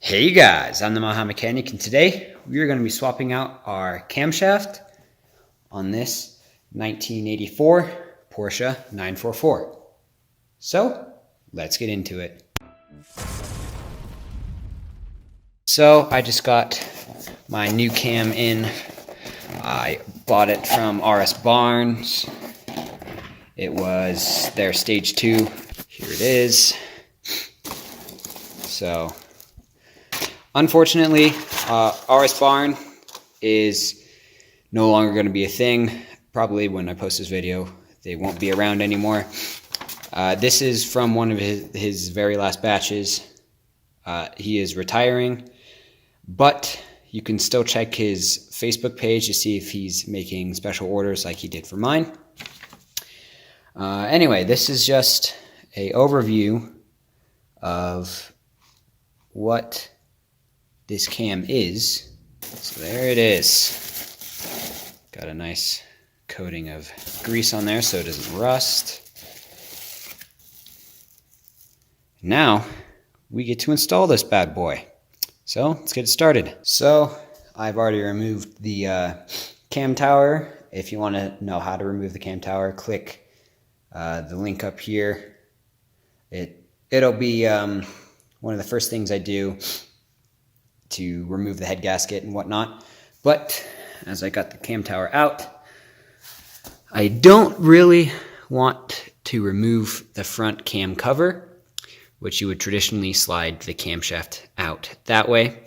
Hey guys, I'm the Maha Mechanic, and today we are going to be swapping out our camshaft on this 1984 Porsche 944. So, let's get into it. So, I just got my new cam in. I bought it from RS Barnes. It was their stage 2. Here it is. So, unfortunately, RS Barn is no longer going to be a thing. Probably when I post this video, they won't be around anymore. This is from one of his very last batches. He is retiring, but you can still check his Facebook page to see if he's making special orders like he did for mine. Anyway, this is just an overview of what this cam is. So there it is. Got a nice coating of grease on there so it doesn't rust. Now we get to install this bad boy. So let's get it started. So I've already removed the cam tower. If you want to know how to remove the cam tower, click the link up here. It'll be one of the first things I do to remove the head gasket and whatnot. But as I got the cam tower out, I don't really want to remove the front cam cover, which you would traditionally slide the camshaft out that way.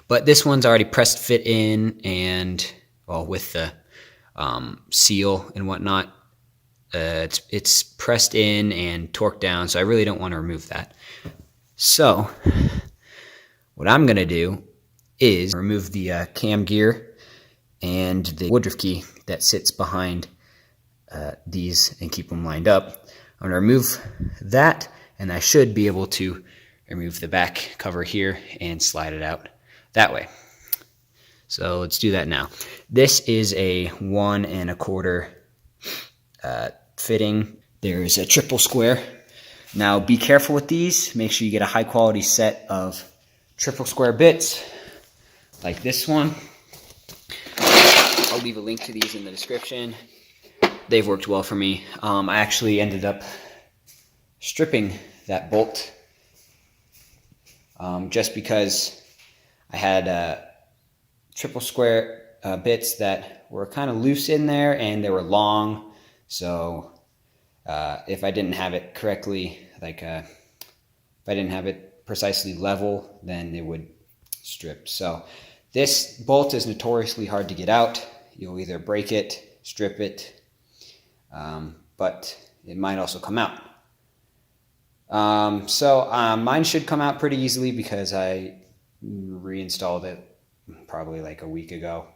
But this one's already pressed fit in, and well, with the seal and whatnot, it's pressed in and torqued down, so I really don't want to remove that. So what I'm going to do is remove the cam gear and the woodruff key that sits behind these and keep them lined up. I'm going to remove that, and I should be able to remove the back cover here and slide it out that way. So let's do that now. This is a 1 1/4 fitting. There's a triple square. Now be careful with these. Make sure you get a high quality set of triple square bits like this one. I'll leave a link to these in the description. They've worked well for me. I actually ended up stripping that bolt just because I had triple square bits that were kind of loose in there, and they were long. So if I didn't have it correctly, like if I didn't have it precisely level, then it would strip. So this bolt is notoriously hard to get out. You'll either break it, strip it, but it might also come out. Mine should come out pretty easily because I reinstalled it probably like a week ago.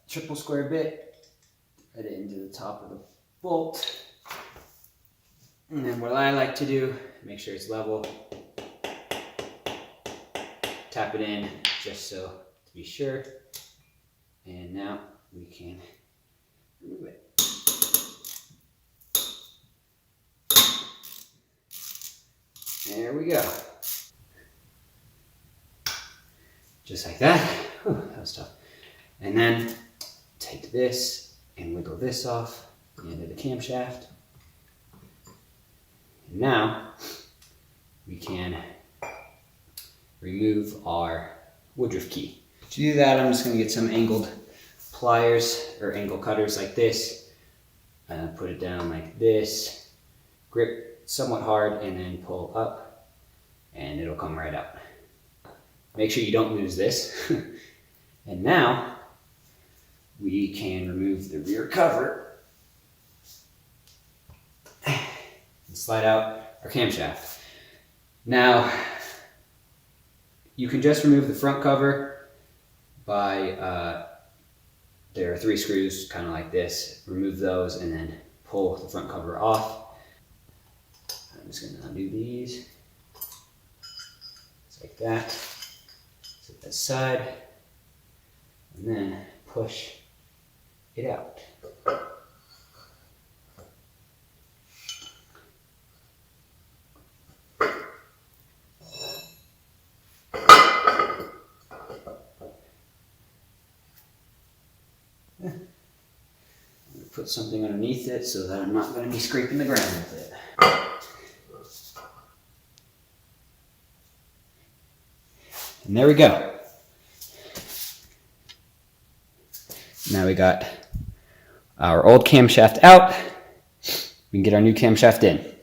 Triple square bit, put it into the top of the bolt. And then what I like to do, make sure it's level. Tap it in just so to be sure. And now we can remove it. There we go. Just like that. Whew, that was tough. And then take this and wiggle this off the end of the camshaft. And now we can remove our woodruff key. To do that, I'm just going to get some angled pliers or angle cutters like this. Put it down like this. Grip somewhat hard and then pull up, and it'll come right out. Make sure you don't lose this. And now we can remove the rear cover and slide out our camshaft. Now, you can just remove the front cover by, there are 3 screws kind of like this. Remove those and then pull the front cover off. I'm just going to undo these. Just like that. Set that aside. And then push it out. put something underneath it so that I'm not going to be scraping the ground with it. And there we go. Now we got our old camshaft out. We can get our new camshaft in.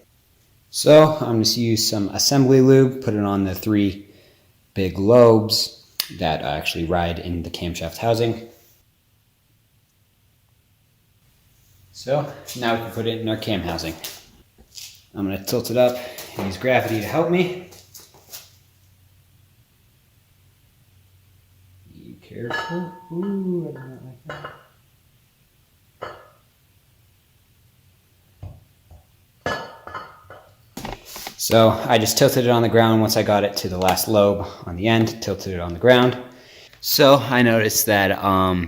So I'm going to use some assembly lube, put it on the 3 big lobes that actually ride in the camshaft housing. So now we can put it in our cam housing. I'm going to tilt it up and use gravity to help me. Be careful. Ooh, I do not like that. So I just tilted it on the ground once I got it to the last lobe on the end, tilted it on the ground. So I noticed that I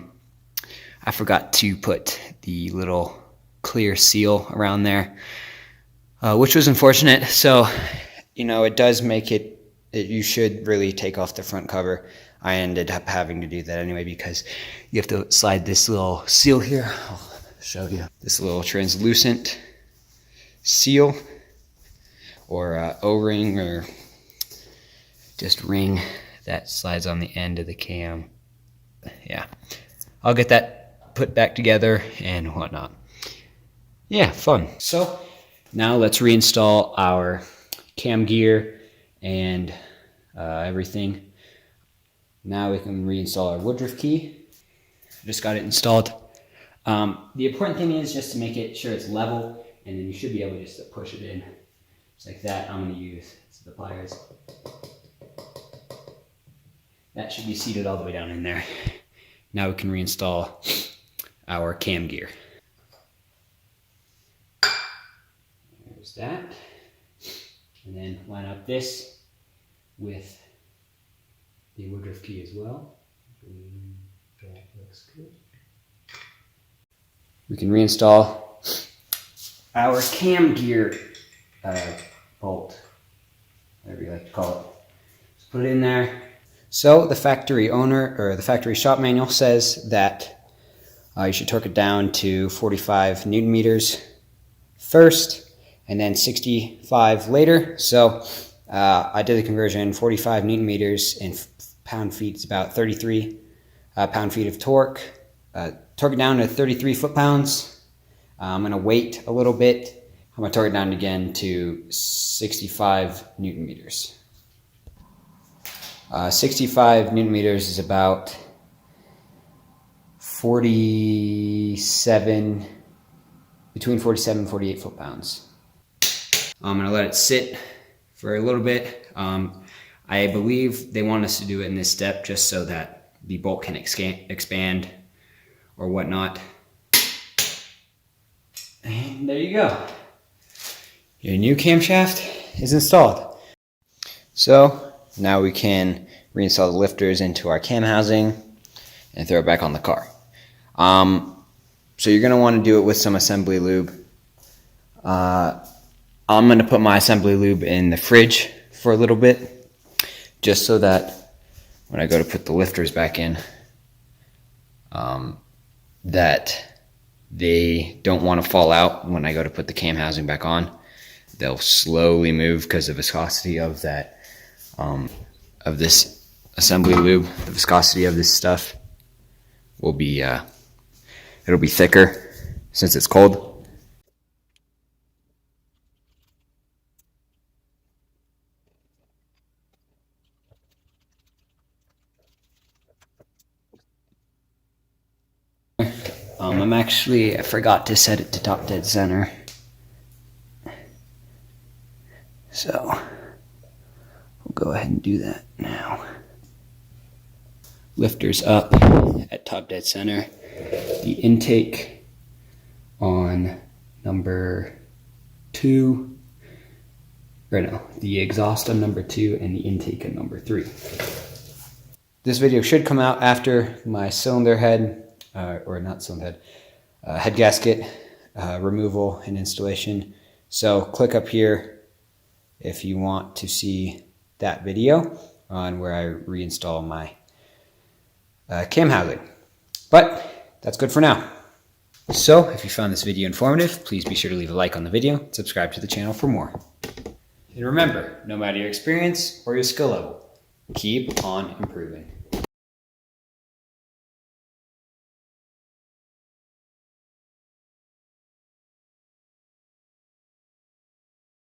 forgot to put the little clear seal around there, which was unfortunate. So, you know, it does make it, you should really take off the front cover. I ended up having to do that anyway because you have to slide this little seal here. I'll show you. This little translucent seal, or O-ring, or just ring that slides on the end of the cam. Yeah, I'll get that put back together and whatnot. Yeah, fun. So now let's reinstall our cam gear and everything. Now we can reinstall our Woodruff key. Just got it installed. The important thing is just to make it sure it's level, and then you should be able just to push it in. Just like that. I'm going to use the pliers. That should be seated all the way down in there. Now we can reinstall our cam gear. There's that. And then line up this with the Woodruff key as well. That looks good. We can reinstall our cam gear bolt, whatever you like to call it. Just put it in there. So the factory owner, or the factory shop manual, says that you should torque it down to 45 Newton meters first, and then 65 later. So I did the conversion. 45 Newton meters in pound feet is about 33 pound feet of torque. Torque it down to 33 foot-pounds. I'm going to wait a little bit. I'm going to torque it down again to 65 Newton meters. 65 Newton meters is about 47, between 47 and 48 foot-pounds. I'm going to let it sit for a little bit. I believe they want us to do it in this step just so that the bolt can expand or whatnot. And there you go. Your new camshaft is installed. So now we can reinstall the lifters into our cam housing and throw it back on the car. So you're going to want to do it with some assembly lube. I'm going to put my assembly lube in the fridge for a little bit, just so that when I go to put the lifters back in, that they don't want to fall out when I go to put the cam housing back on. They'll slowly move because the viscosity of that, of this assembly lube, the viscosity of this stuff will be, it'll be thicker since it's cold. I forgot to set it to top dead center. So we'll go ahead and do that now. Lifters up at top dead center. The intake on number 2, or no, the exhaust on number 2 and the intake on number 3. This video should come out after my cylinder head, or not cylinder head, head gasket removal and installation. So click up here if you want to see that video on where I reinstall my cam housing. But that's good for now. So if you found this video informative, please be sure to leave a like on the video, subscribe to the channel for more. And remember, no matter your experience or your skill level, keep on improving.